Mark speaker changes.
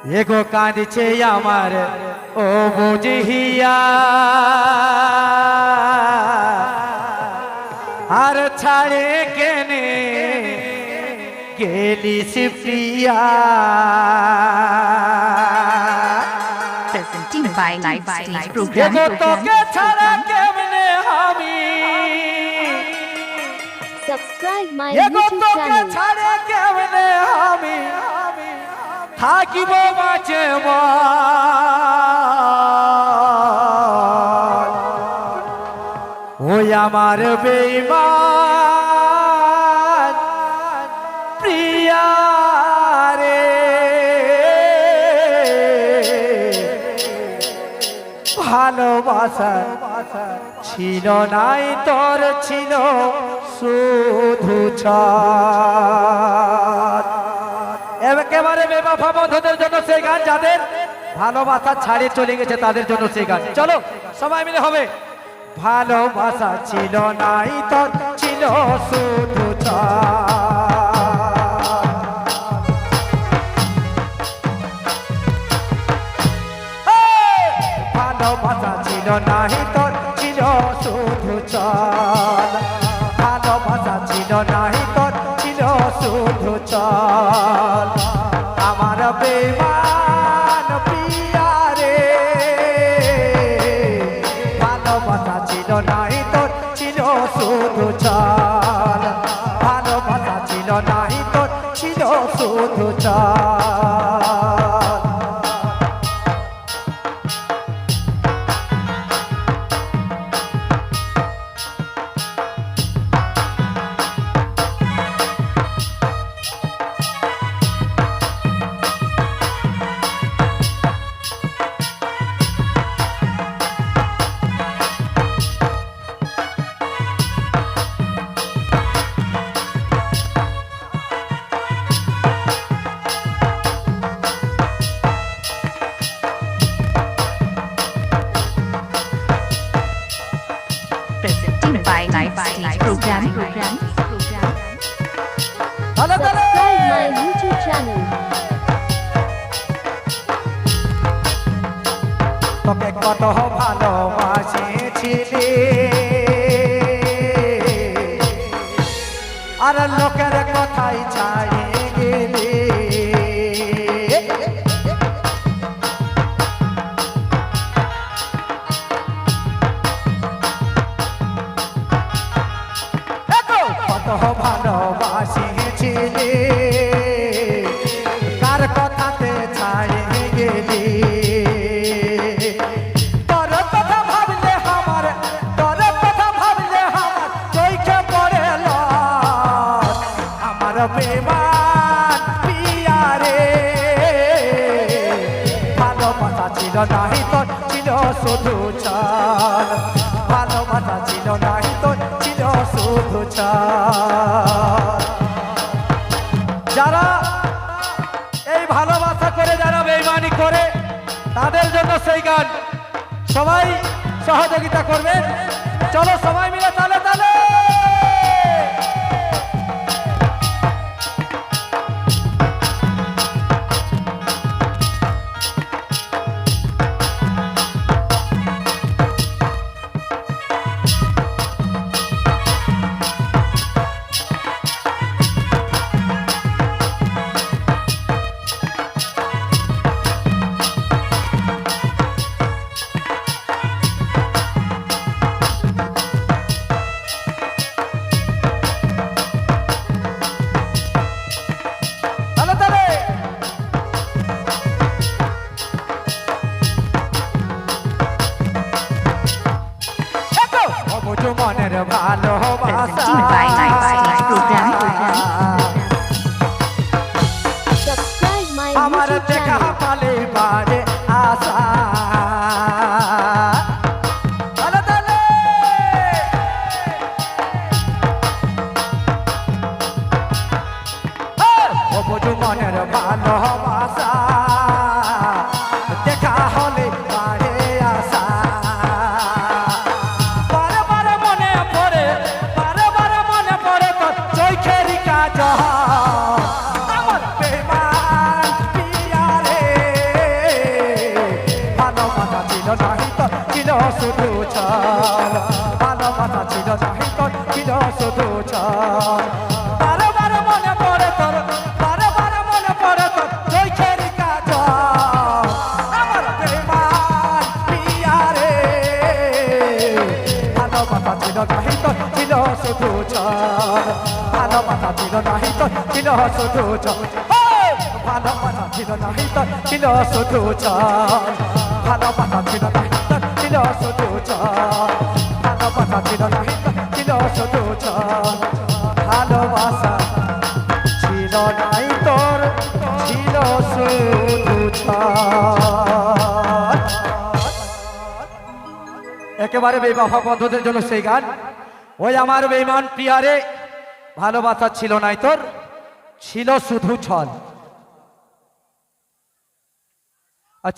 Speaker 1: এগো কাঁদছে আমার ও বুঝিয়া আর ছাড়ে কেনে গেলিস প্রিয়া
Speaker 2: presented by Live Stage Program.
Speaker 1: এগো তোকে ছাড়া কেমনে আমি
Speaker 3: Subscribe my
Speaker 1: এগো
Speaker 3: YouTube
Speaker 1: তোকে
Speaker 3: channel.
Speaker 1: ছাড়া কেমনে আমি থাকিব বাঁচে ওই আমার বেঈমান প্রিয়া রে ভালোবাসা ছিল নাই তোর ছিল শুধু ছাড়। একেবারে বেবাফা বন্ধুদের জন্য সেই গান, যাদের ভালোবাসা ছাড়ে চলে গেছে তাদের জন্য সেই গান। চলো সবাই মিলে হবে। ভালোবাসা ছিল নাই তোর ছিল শুধু ভালোবাসা ছিল নাই তোর ছিল শুধু চল ভালোবাসা ছিল নাই তোর ছিল শুধু চল আমার বেঈমান প্রিয়া রে ভালোবাসা ছিল নাই তোর ছিল শুধু চল ভালোবাসা ছিল নাই তোর ছিল শুধু চল।
Speaker 2: Presented by Live Stage Program.
Speaker 3: Subscribe my YouTube channel.
Speaker 1: তোকে কত ভালোবাসিছিলি আর লোকের কথাই ছাড়িয়ে গেলি কত ভালোবাসিছিলি কার কথাতে ছাড়িয়ে গেলি তোর কথা ভাবলে আমার তোর কথা ভাবলে আমার চোখে পড়ে আমার বেঈমান প্রিয়া রে ভালোবাসা ছিল নাই তোর ছিল শুধু চাল ভালোবাসা ছিল নাই তোর ছিল শুধু চাল। যারা এই ভালোবাসা করে যারা বেঈমানি করে তাদের জন্য সেই গান, সবাই সহযোগিতা করবেন। চলো সবাই মিলে তালে তালে। তালে তালে। দেখো, অবুঝ মনের ভালোবাসা
Speaker 2: Presented by Live Stage Program.
Speaker 3: Subscribe my
Speaker 1: আমার
Speaker 3: YouTube
Speaker 1: দেখা
Speaker 3: channel.
Speaker 1: পালে বারে আশা তালে তালে। অবুঝ মনের ভালোবাসা দেখা হলে বারে আশা বারে বারে মনে পড়ে বারে বারে মনে পড়ে তোর চোখের কাজ আমার বেঈমান প্রিয়া রে শুধু চাল ভালোবাসা ছিল নাহি তোর ছিল শুধু চাল বারে বারে মনে পড়ে তোর বারে বারে মনে পড়ে তোর চোখের কাজল আমার বেমান প্রিয়া রে ভালোবাসা ছিল নাহি তোর ছিল শুধু চাল ভালোবাসা ছিল নাহি তোর ছিল শুধু চাল ভালোবাসা ছিল নাহি তোর ছিল শুধু চাল ভালোবাসা ছিল নাহি তোর ছিল শুধু চাল ভালোবাসা ছিল নাহি তোর ছিল শুধু চাল ভালোবাসা ছিল নাই তোর ছিল শুধু চাল একেবারে বেবাফা বন্ধুদের জন্য সেই গান ওই আমার বেঈমান প্রিয়ারে ভালোবাসা ছিল নাই তোর ছিল শুধু ছল